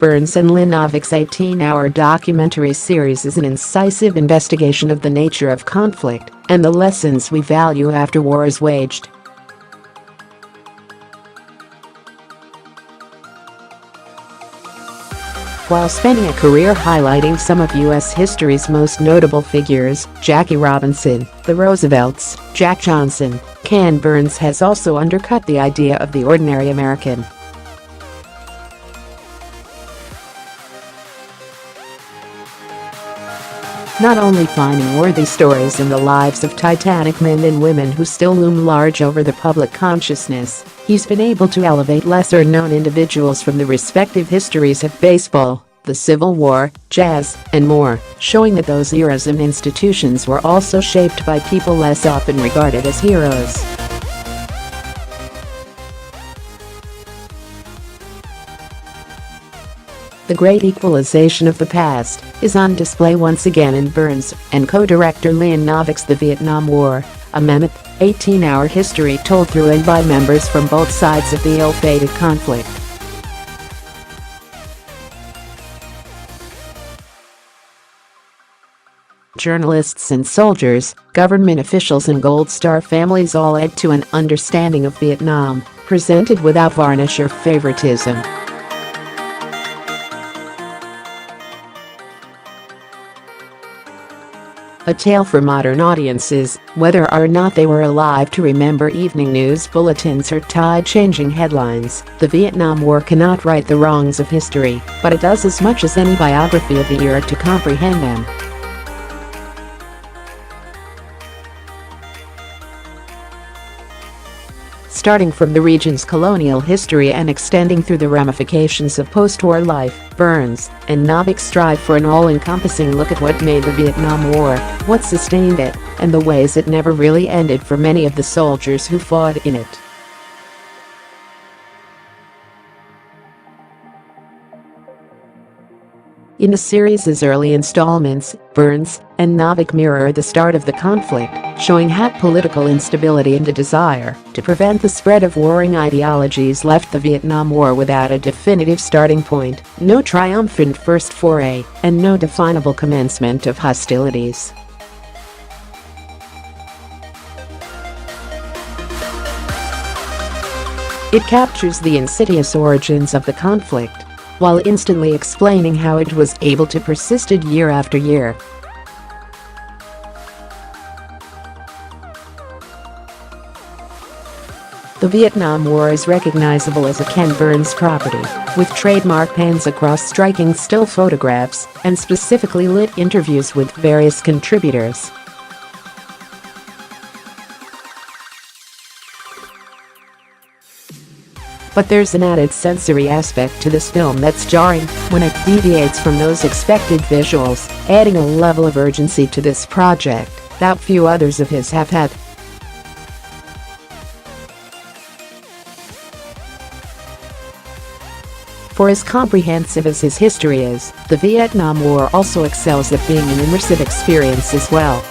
Burns and Lynn Novick's 18-hour documentary series is an incisive investigation of the nature of conflict and the lessons we value after war is waged. While spending a career highlighting some of U.S. history's most notable figures, Jackie Robinson, the Roosevelts, Jack Johnson, Ken Burns has also undercut the idea of the ordinary American. Not only finding worthy stories in the lives of titanic men and women who still loom large over the public consciousness, he's been able to elevate lesser-known individuals from the respective histories of baseball, the Civil War, jazz, and more, showing that those eras and institutions were also shaped by people less often regarded as heroes. The great equalization of the past is on display once again in Burns and co-director Lynn Novick's The Vietnam War, a mammoth, 18-hour history told through and by members from both sides of the ill-fated conflict. Journalists and soldiers, government officials and Gold Star families all add to an understanding of Vietnam, presented without varnish or favoritism. A tale for modern audiences, whether or not they were alive to remember evening news bulletins or tide-changing headlines. The Vietnam War cannot right the wrongs of history, but it does as much as any biography of the era to comprehend them. Starting from the region's colonial history and extending through the ramifications of postwar life, Burns and Novick strive for an all-encompassing look at what made the Vietnam War, what sustained it, and the ways it never really ended for many of the soldiers who fought in it. In the series' early installments, Burns and Novick mirror the start of the conflict, showing how political instability and a desire to prevent the spread of warring ideologies left the Vietnam War without a definitive starting point, no triumphant first foray, and no definable commencement of hostilities. It captures the insidious origins of the conflict, while instantly explaining how it was able to persist year after year. The Vietnam War is recognizable as a Ken Burns property, with trademark pans across striking still photographs and specifically lit interviews with various contributors. But there's an added sensory aspect to this film that's jarring when it deviates from those expected visuals, adding a level of urgency to this project that few others of his have had. For as comprehensive as his history is, the Vietnam War also excels at being an immersive experience as well.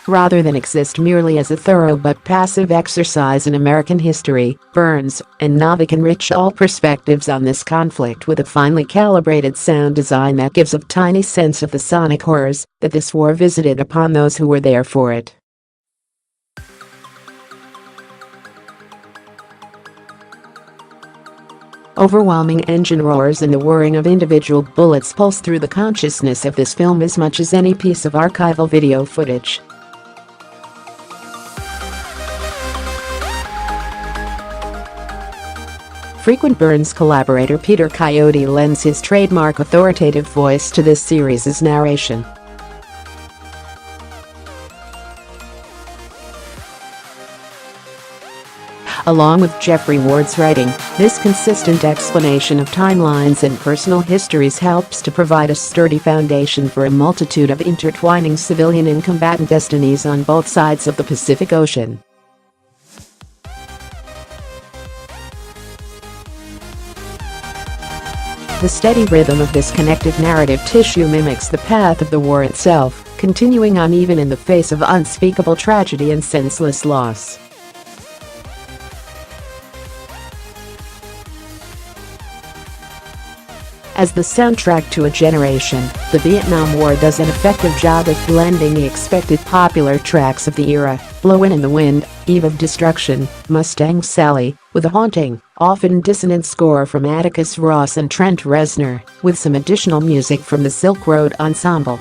Rather than exist merely as a thorough but passive exercise in American history, Burns and Novick enrich all perspectives on this conflict with a finely calibrated sound design that gives a tiny sense of the sonic horrors that this war visited upon those who were there for it. Overwhelming engine roars and the whirring of individual bullets pulse through the consciousness of this film as much as any piece of archival video footage. Frequent Burns collaborator Peter Coyote lends his trademark authoritative voice to this series' narration. Along with Jeffrey Ward's writing, this consistent explanation of timelines and personal histories helps to provide a sturdy foundation for a multitude of intertwining civilian and combatant destinies on both sides of the Pacific Ocean. The steady rhythm of this connected narrative tissue mimics the path of the war itself, continuing on even in the face of unspeakable tragedy and senseless loss. As the soundtrack to a generation, the Vietnam War does an effective job of blending the expected popular tracks of the era, Blowin' in the Wind, Eve of Destruction, Mustang Sally, with a haunting, often dissonant score from Atticus Ross and Trent Reznor, with some additional music from the Silk Road Ensemble.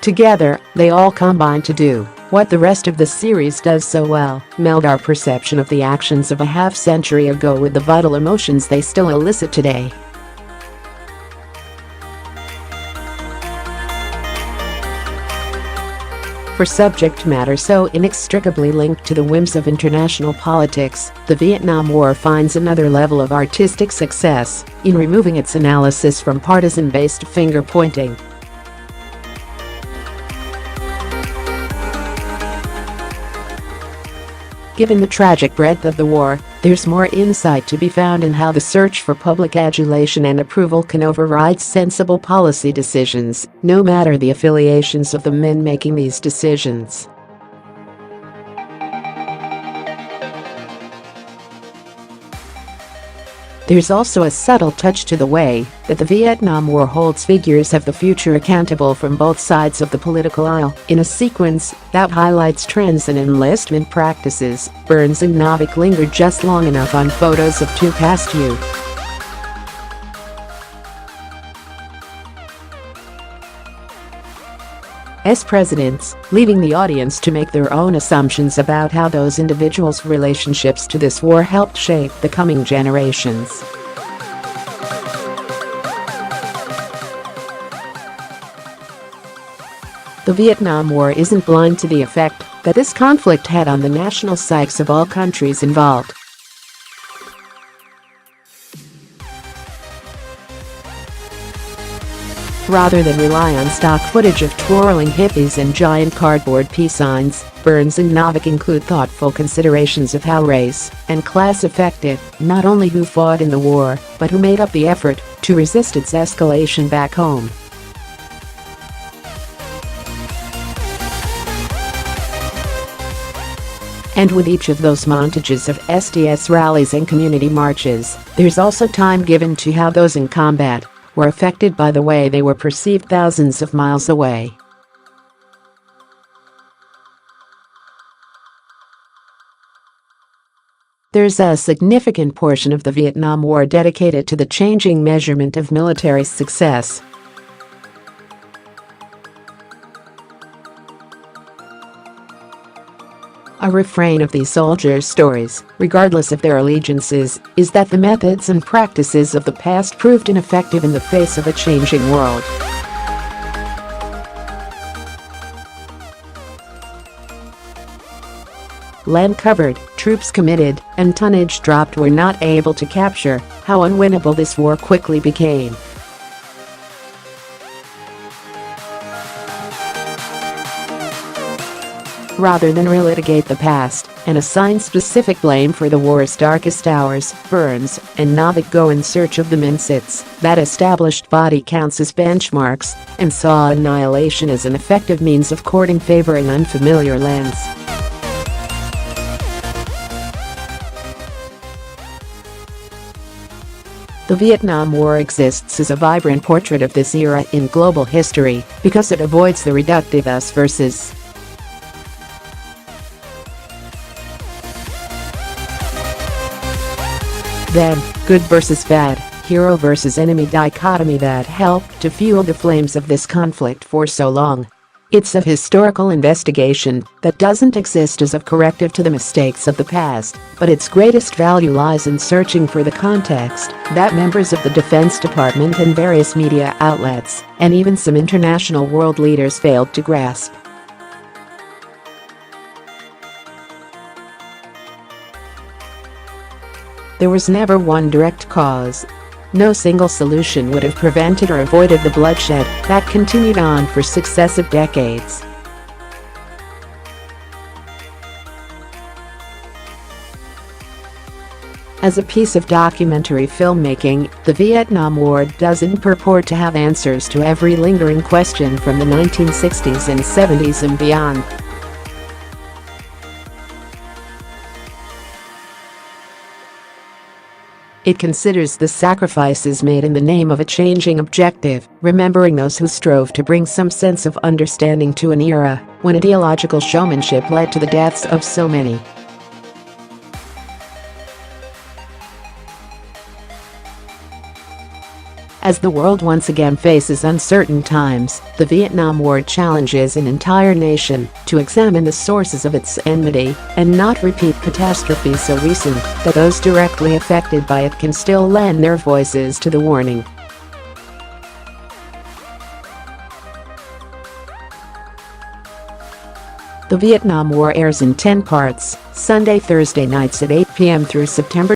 Together, they all combine to do what the rest of the series does so well: meld our perception of the actions of a half-century ago with the vital emotions they still elicit today. For subject matter so inextricably linked to the whims of international politics, the Vietnam War finds another level of artistic success in removing its analysis from partisan-based finger-pointing. Given the tragic breadth of the war, there's more insight to be found in how the search for public adulation and approval can override sensible policy decisions, no matter the affiliations of the men making these decisions. There's also a subtle touch to the way that the Vietnam War holds figures of the future accountable from both sides of the political aisle. In a sequence that highlights trends in enlistment practices, Burns and Novick lingered just long enough on photos of two past youth as presidents, leaving the audience to make their own assumptions about how those individuals' relationships to this war helped shape the coming generations. The Vietnam War isn't blind to the effect that this conflict had on the national psyches of all countries involved. Rather than rely on stock footage of twirling hippies and giant cardboard peace signs, Burns and Novick include thoughtful considerations of how race and class affected not only who fought in the war, but who made up the effort to resist its escalation back home. And with each of those montages of SDS rallies and community marches, there's also time given to how those in combat were affected by the way they were perceived thousands of miles away. There's a significant portion of the Vietnam War dedicated to the changing measurement of military success. A refrain of these soldiers' stories, regardless of their allegiances, is that the methods and practices of the past proved ineffective in the face of a changing world. Land covered, troops committed, and tonnage dropped were not able to capture how unwinnable this war quickly became. Rather than relitigate the past and assign specific blame for the war's darkest hours, Burns and Novick go in search of the mindsets that established body counts as benchmarks and saw annihilation as an effective means of courting favor in unfamiliar lands. The Vietnam War exists as a vibrant portrait of this era in global history because it avoids the reductive us versus them, good versus bad, hero versus enemy dichotomy that helped to fuel the flames of this conflict for so long. It's a historical investigation that doesn't exist as a corrective to the mistakes of the past, but its greatest value lies in searching for the context that members of the Defense Department and various media outlets, and even some international world leaders, failed to grasp. There was never one direct cause. No single solution would have prevented or avoided the bloodshed that continued on for successive decades. As a piece of documentary filmmaking, the Vietnam War doesn't purport to have answers to every lingering question from the 1960s and 70s and beyond. It considers the sacrifices made in the name of a changing objective, remembering those who strove to bring some sense of understanding to an era when ideological showmanship led to the deaths of so many. As the world once again faces uncertain times, the Vietnam War challenges an entire nation to examine the sources of its enmity and not repeat catastrophes so recent that those directly affected by it can still lend their voices to the warning. The Vietnam War airs in 10 parts, Sunday Thursday nights at 8 p.m. through September